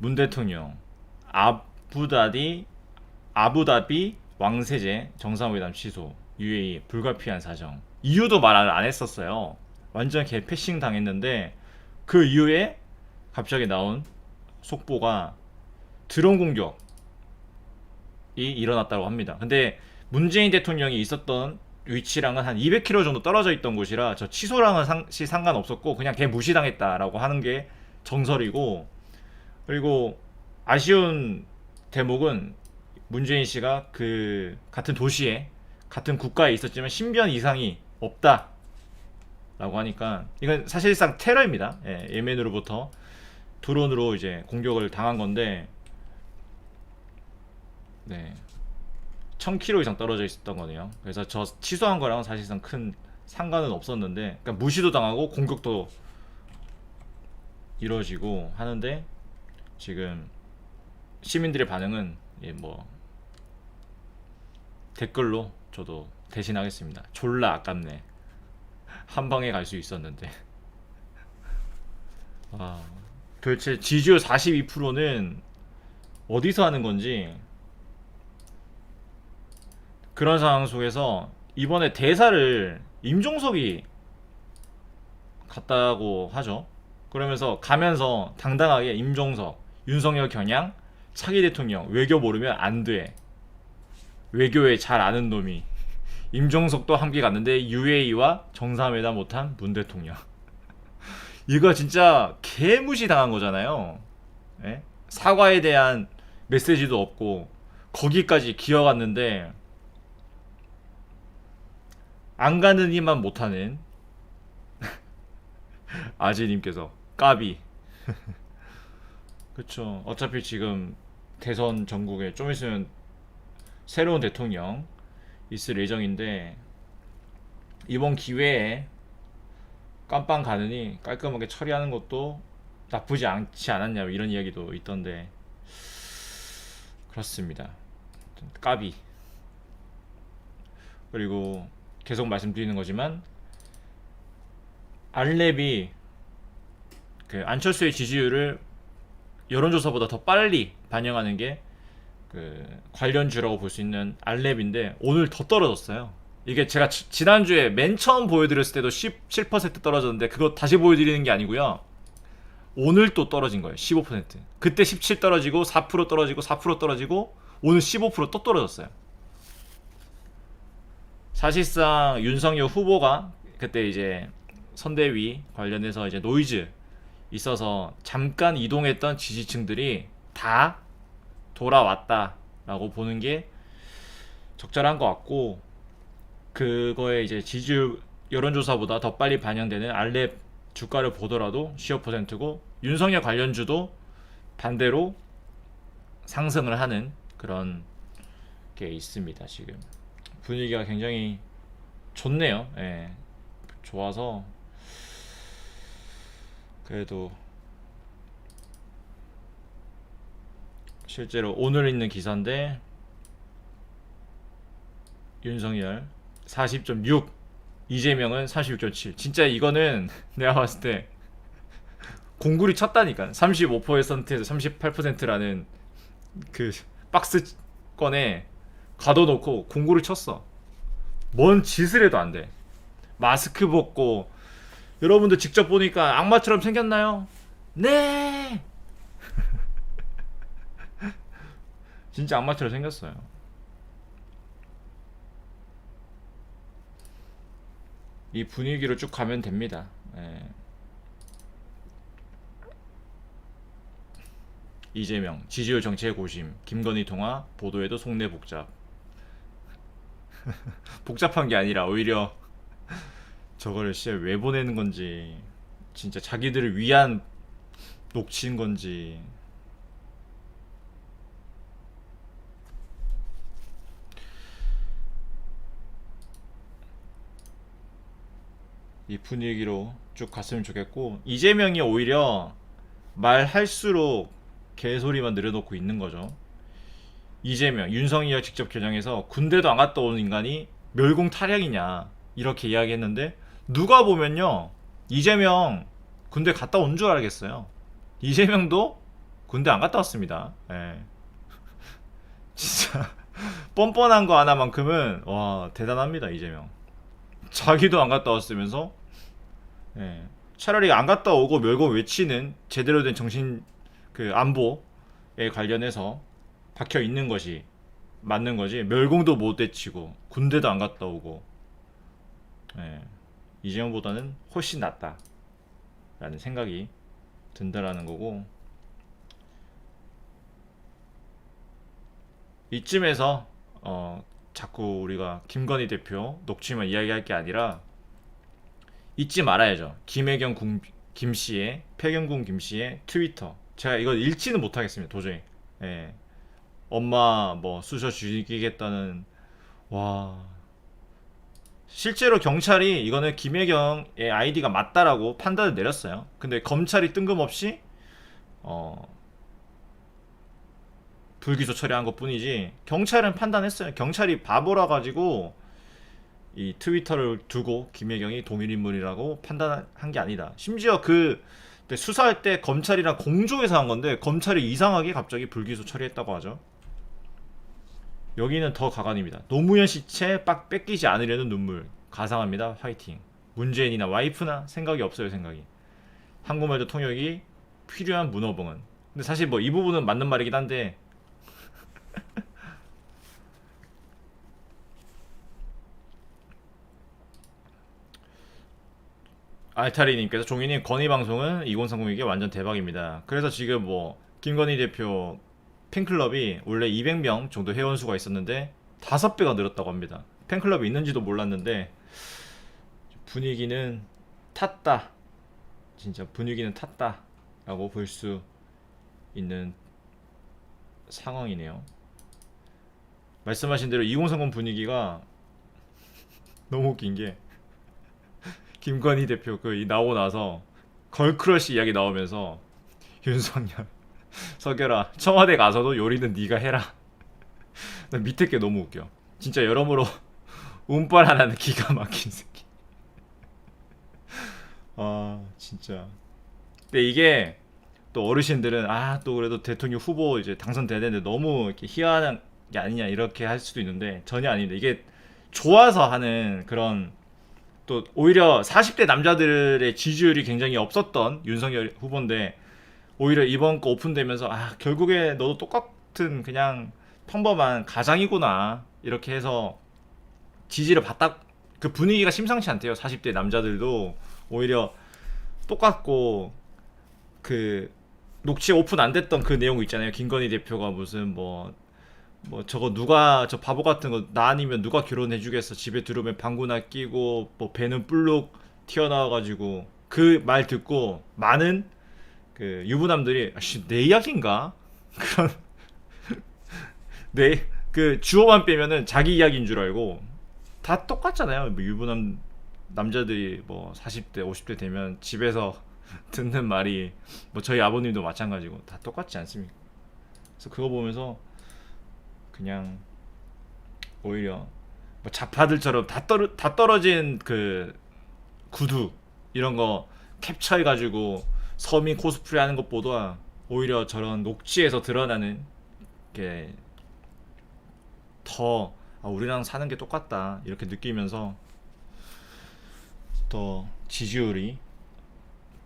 문 대통령 아부다비 아부다비 왕세제 정상회담 취소, UAE 불가피한 사정. 이유도 말을 안 했었어요. 완전 개 패싱 당했는데 그 이후에 갑자기 나온 속보가 드론 공격이 일어났다고 합니다. 근데 문재인 대통령이 있었던 위치랑은 한 200km 정도 떨어져 있던 곳이라 저 취소랑은 상관없었고 그냥 걔 무시당했다라고 하는 게 정설이고, 그리고 아쉬운 대목은 문재인 씨가 그 같은 도시에 같은 국가에 있었지만 신변 이상이 없다라고 하니까 이건 사실상 테러입니다. 예, 예멘으로부터 드론으로 이제 공격을 당한 건데, 네, 1000km 이상 떨어져 있었던 거네요. 그래서 저 취소한 거랑은 사실상 큰 상관은 없었는데, 그러니까 무시도 당하고 공격도 이루어지고 하는데 지금 시민들의 반응은 뭐 댓글로 저도 대신하겠습니다. 졸라 아깝네. 한 방에 갈 수 있었는데. 아, 도대체 지지율 42%는 어디서 하는 건지. 그런 상황 속에서 이번에 대사를 임종석이 갔다고 하죠. 그러면서 가면서 당당하게 임종석, 윤석열 겨냥, 차기 대통령 외교 모르면 안 돼. 외교에 잘 아는 놈이 임종석도 함께 갔는데 UAE와 정상회담 못한 문 대통령. 이거 진짜 개무시 당한 거잖아요. 예? 사과에 대한 메시지도 없고 거기까지 기어갔는데 안 가는 이만 못하는 아지님께서 까비. 그쵸. 어차피 지금 대선 전국에 좀 있으면 새로운 대통령 있을 예정인데 이번 기회에 깜빵 가느니 깔끔하게 처리하는 것도 나쁘지 않지 않았냐 이런 이야기도 있던데 그렇습니다. 까비. 그리고 계속 말씀드리는 거지만 알렙이 그 안철수의 지지율을 여론조사보다 더 빨리 반영하는 게 그 관련주라고 볼 수 있는 알렙인데 오늘 더 떨어졌어요. 이게 제가 지난주에 맨 처음 보여드렸을 때도 17% 떨어졌는데 그거 다시 보여드리는 게 아니고요. 오늘 또 떨어진 거예요. 15%. 그때 17 떨어지고 4% 떨어지고 4% 떨어지고 오늘 15%또 떨어졌어요. 사실상 윤석열 후보가 그때 이제 선대위 관련해서 이제 노이즈 있어서 잠깐 이동했던 지지층들이 다 돌아왔다라고 보는 게 적절한 것 같고, 그거에 이제 지지율 여론조사보다 더 빨리 반영되는 알렙 주가를 보더라도 15%고 윤석열 관련주도 반대로 상승을 하는 그런 게 있습니다. 지금 분위기가 굉장히 좋네요. 예, 좋아서 그래도 실제로 오늘 있는 기사인데 윤석열 40.6, 이재명은 36.7. 진짜 이거는 내가 봤을 때 공구리 쳤다니까. 35%에서 38%라는 그 박스권에 가둬놓고 공구를 쳤어. 뭔 짓을 해도 안 돼. 마스크 벗고. 여러분들 직접 보니까 악마처럼 생겼나요? 네. 진짜 악마처럼 생겼어요. 이 분위기로 쭉 가면 됩니다. 예. 이재명 지지율 정치의 고심, 김건희 통화 보도에도 속내 복잡. 복잡한 게 아니라 오히려 저거를 진짜 왜 보내는 건지, 진짜 자기들을 위한 녹취인 건지. 이 분위기로 쭉 갔으면 좋겠고, 이재명이 오히려 말할수록 개소리만 늘어놓고 있는 거죠. 이재명, 윤석열 직접 겨냥해서 군대도 안 갔다 온 인간이 멸공 탈양이냐 이렇게 이야기했는데, 누가 보면요 이재명 군대 갔다 온 줄 알겠어요. 이재명도 군대 안 갔다 왔습니다. 예. 진짜 뻔뻔한 거 하나만큼은 와 대단합니다 이재명. 자기도 안 갔다 왔으면서 예. 차라리 안 갔다 오고 멸공 외치는 제대로 된 정신 그 안보에 관련해서 박혀 있는 것이 맞는 거지. 멸공도 못 외치고 군대도 안 갔다 오고 예. 이재명보다는 훨씬 낫다라는 생각이 든다라는 거고 이쯤에서 자꾸 우리가 김건희 대표 녹취만 이야기할 게 아니라 잊지 말아야죠. 김씨의 폐경군 김씨의 트위터. 제가 이거 읽지는 못하겠습니다. 도저히. 예. 엄마 뭐 쑤셔 죽이겠다는 와 실제로 경찰이 이거는 김혜경의 아이디가 맞다라고 판단을 내렸어요. 근데 검찰이 뜬금없이 불기소 처리한 것 뿐이지 경찰은 판단했어요. 경찰이 바보라 가지고 이 트위터를 두고 김혜경이 동일인물이라고 판단한 게 아니다. 심지어 그 수사할 때 검찰이랑 공조해서 한 건데 검찰이 이상하게 갑자기 불기소 처리했다고 하죠. 여기는 더 가관입니다. 노무현 시체 빡 뺏기지 않으려는 눈물. 가상합니다. 화이팅. 문재인이나 와이프나 생각이 없어요. 생각이. 한국말도 통역이 필요한 문어봉은. 근데 사실 뭐 이 부분은 맞는 말이긴 한데 알타리님께서 종이님 건의 방송은 2030에게 완전 대박입니다. 그래서 지금 뭐 김건희 대표 팬클럽이 원래 200명 정도 회원수가 있었는데 5배가 늘었다고 합니다. 팬클럽이 있는지도 몰랐는데 분위기는 탔다. 진짜 분위기는 탔다라고 볼 수 있는 상황이네요. 말씀하신 대로 2030 분위기가 너무 웃긴 게 김건희 대표 나오고 나서 걸크러쉬 이야기 나오면서 윤석열 석열아 청와대 가서도 요리는 네가 해라. 밑에 게 너무 웃겨. 진짜 여러모로 운빨 하나는 기가 막힌 새끼. 아 진짜. 근데 이게 또 어르신들은 또 그래도 대통령 후보 이제 당선되는데 너무 이렇게 희한한 게 아니냐 이렇게 할 수도 있는데 전혀 아닙니다. 이게 좋아서 하는 그런 또 오히려 40대 남자들의 지지율이 굉장히 없었던 윤석열 후보인데 오히려 이번 거 오픈되면서 결국에 너도 똑같은 그냥 평범한 가장이구나 이렇게 해서 지지를 받다 그 분위기가 심상치 않대요. 40대 남자들도 오히려 똑같고 그 녹취 오픈 안 됐던 그 내용 있잖아요. 김건희 대표가 무슨 뭐 저거 누가 저 바보 같은 거 나 아니면 누가 결혼해 주겠어. 집에 들어오면 방구나 끼고 뭐 배는 불룩 튀어나와 가지고 그 말 듣고 많은 그 유부남들이 내 이야기인가? 그런 내 그 주어만 빼면은 자기 이야기인 줄 알고 다 똑같잖아요. 뭐 유부남 남자들이 뭐 40대 50대 되면 집에서 듣는 말이 뭐 저희 아버님도 마찬가지고 다 똑같지 않습니까? 그래서 그거 보면서 그냥 오히려 뭐 좌파들처럼 다 떨어진 그 구두 이런 거 캡처해가지고 서민 코스프레 하는 것보다 오히려 저런 녹취에서 드러나는 게 더 우리랑 사는 게 똑같다 이렇게 느끼면서 더 지지율이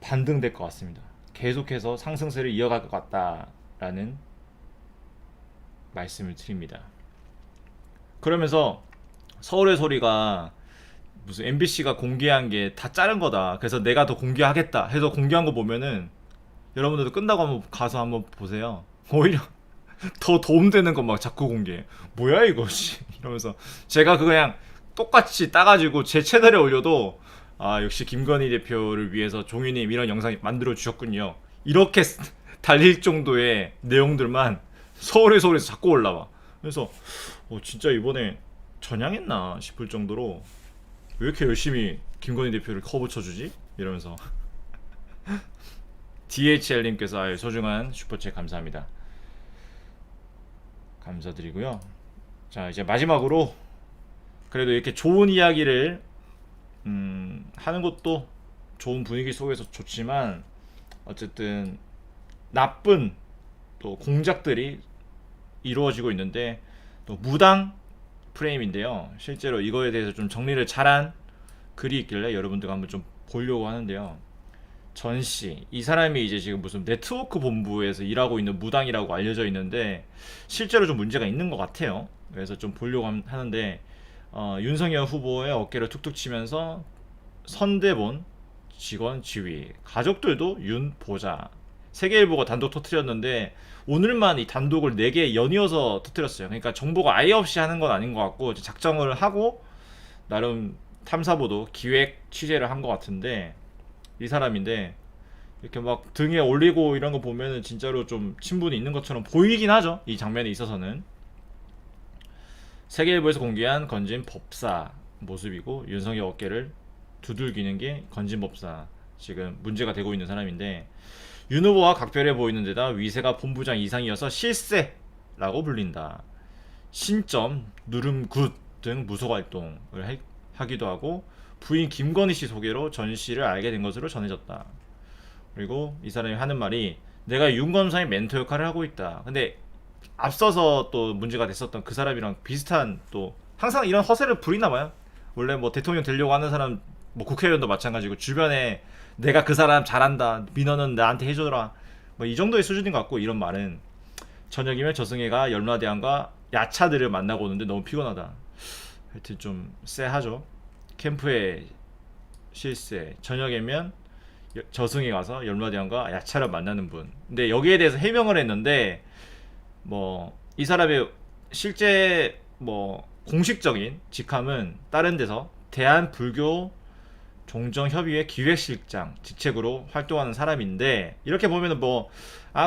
반등될 것 같습니다. 계속해서 상승세를 이어갈 것 같다라는 말씀을 드립니다. 그러면서 서울의 소리가 무슨 MBC가 공개한 게 다 자른 거다. 그래서 내가 더 공개하겠다 해서 공개한 거 보면은 여러분들도 끝나고 한번 가서 한번 보세요. 오히려 더 도움되는 거 막 자꾸 공개해. 뭐야 이거 씨 이러면서 제가 그냥 똑같이 따가지고 제 채널에 올려도 역시 김건희 대표를 위해서 종윤님 이런 영상 만들어 주셨군요. 이렇게 달릴 정도의 내용들만 서울의 소리에서 자꾸 올라와. 그래서 진짜 이번에 전향했나 싶을 정도로 왜 이렇게 열심히 김건희 대표를 커브 쳐주지? 이러면서 DHL님께서 소중한 슈퍼챗 감사합니다. 감사드리고요. 자 이제 마지막으로 그래도 이렇게 좋은 이야기를 하는 것도 좋은 분위기 속에서 좋지만 어쨌든 나쁜 또 공작들이 이루어지고 있는데, 또 무당 프레임인데요. 실제로 이거에 대해서 좀 정리를 잘한 글이 있길래 여러분들과 한번 좀 보려고 하는데요. 전씨, 이 사람이 이제 지금 무슨 네트워크 본부에서 일하고 있는 무당이라고 알려져 있는데 실제로 좀 문제가 있는 것 같아요. 그래서 좀 보려고 하는데, 윤석열 후보의 어깨를 툭툭 치면서 선대본 직원 지위, 가족들도 윤 보자. 세계일보가 단독 터트렸는데 오늘만 이 단독을 4개 연이어서 터트렸어요. 그러니까 정보가 아예 없이 하는 건 아닌 것 같고 작정을 하고 나름 탐사보도 기획 취재를 한 것 같은데, 이 사람인데 이렇게 막 등에 올리고 이런 거 보면은 진짜로 좀 친분이 있는 것처럼 보이긴 하죠. 이 장면에 있어서는. 세계일보에서 공개한 건진 법사 모습이고, 윤석열 어깨를 두들기는 게 건진 법사, 지금 문제가 되고 있는 사람인데, 윤 후보와 각별해 보이는 데다 위세가 본부장 이상이어서 실세라고 불린다. 신점, 누름굿 등 무속 활동을 하기도 하고, 부인 김건희 씨 소개로 전 씨를 알게 된 것으로 전해졌다. 그리고 이 사람이 하는 말이, 내가 윤검사의 멘토 역할을 하고 있다. 근데 앞서서 또 문제가 됐었던 그 사람이랑 비슷한, 또 항상 이런 허세를 부리나 봐요. 원래 뭐 대통령 되려고 하는 사람, 뭐 국회의원도 마찬가지고 주변에 내가 그 사람 잘한다, 민원은 나한테 해줘라, 뭐 이 정도의 수준인 것 같고, 이런 말은 저녁이면 저승혜가 열마대왕과 야차들을 만나고 오는데 너무 피곤하다. 하여튼 좀 쎄하죠. 캠프의 실세, 저녁이면 저승에 가서 열마대왕과 야차를 만나는 분. 근데 여기에 대해서 해명을 했는데, 뭐 이 사람의 실제 뭐 공식적인 직함은 다른 데서 대한불교 종정협의회 기획실장 직책으로 활동하는 사람인데, 이렇게 보면은 뭐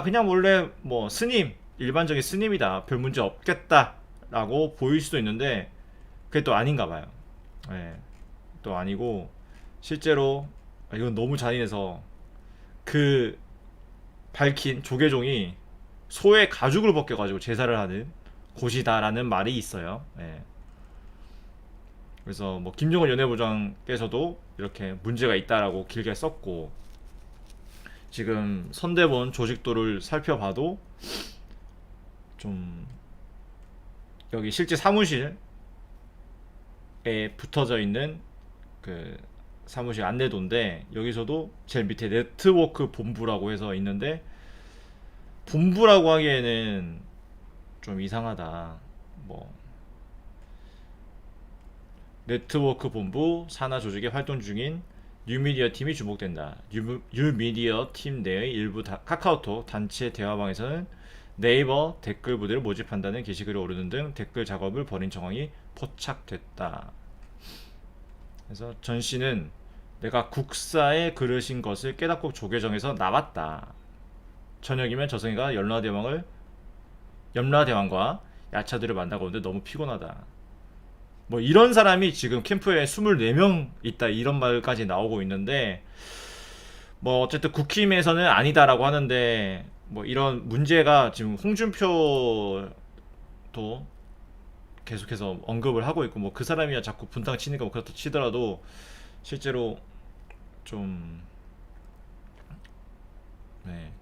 그냥 원래 뭐 스님, 일반적인 스님이다, 별 문제 없겠다 라고 보일 수도 있는데, 그게 또 아닌가 봐요. 예, 또 아니고 실제로 이건 너무 잔인해서, 그 밝힌 조계종이 소의 가죽을 벗겨가지고 제사를 하는 곳이다라는 말이 있어요. 예. 그래서 뭐 김정은 연예부장께서도 이렇게 문제가 있다라고 길게 썼고, 지금 선대본 조직도를 살펴봐도 좀, 여기 실제 사무실에 붙어져 있는 그 사무실 안내도인데, 여기서도 제일 밑에 네트워크 본부라고 해서 있는데, 본부라고 하기에는 좀 이상하다. 뭐 네트워크 본부 산하 조직에 활동 중인 뉴미디어 팀이 주목된다. 뉴미디어 팀 내의 일부 카카오톡 단체 대화방에서는 네이버 댓글 부대를 모집한다는 게시글이 오르는 등 댓글 작업을 벌인 정황이 포착됐다. 그래서 전 씨는 내가 국사에 그르신 것을 깨닫고 조계정에서 나왔다. 저녁이면 저승이가 염라대왕과 야차들을 만나고 오는데 너무 피곤하다. 뭐 이런 사람이 지금 캠프에 24명 있다, 이런 말까지 나오고 있는데, 뭐 어쨌든 국힘에서는 아니다라고 하는데, 뭐 이런 문제가 지금 홍준표도 계속해서 언급을 하고 있고, 뭐 그 사람이야 자꾸 분탕 치니까 뭐 그렇다 치더라도 실제로 좀, 네,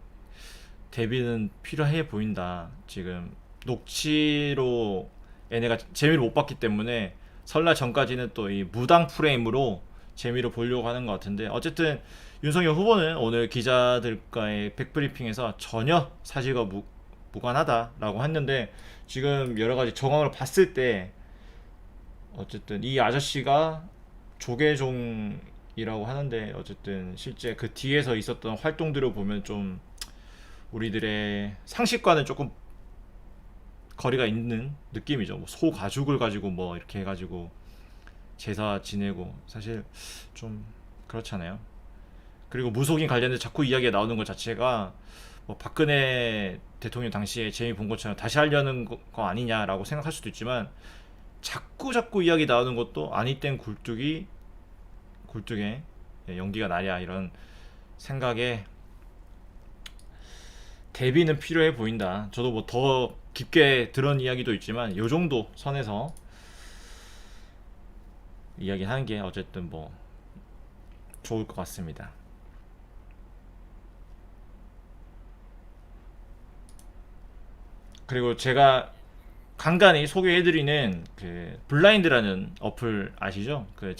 대비는 필요해 보인다. 지금 녹취로 얘네가 재미를 못 봤기 때문에 설날 전까지는 또 이 무당 프레임으로 재미를 보려고 하는 것 같은데, 어쨌든 윤석열 후보는 오늘 기자들과의 백브리핑에서 전혀 사실과 무관하다라고 했는데, 지금 여러 가지 정황을 봤을 때 어쨌든 이 아저씨가 조계종이라고 하는데, 어쨌든 실제 그 뒤에서 있었던 활동들을 보면 좀 우리들의 상식과는 조금 거리가 있는 느낌이죠. 뭐 소 가죽을 가지고 뭐 이렇게 해가지고 제사 지내고, 사실 좀 그렇잖아요. 그리고 무속인 관련해서 자꾸 이야기가 나오는 것 자체가 뭐 박근혜 대통령 당시에 재미 본 것처럼 다시 하려는 거 아니냐라고 생각할 수도 있지만, 자꾸 이야기 나오는 것도 아니 땐 굴뚝에 연기가 나랴, 이런 생각에 대비는 필요해 보인다. 저도 뭐 더 깊게 들은 이야기도 있지만 요 정도 선에서 이야기하는 게 어쨌든 뭐 좋을 것 같습니다. 그리고 제가 간간히 소개해드리는 그 블라인드라는 어플 아시죠? 그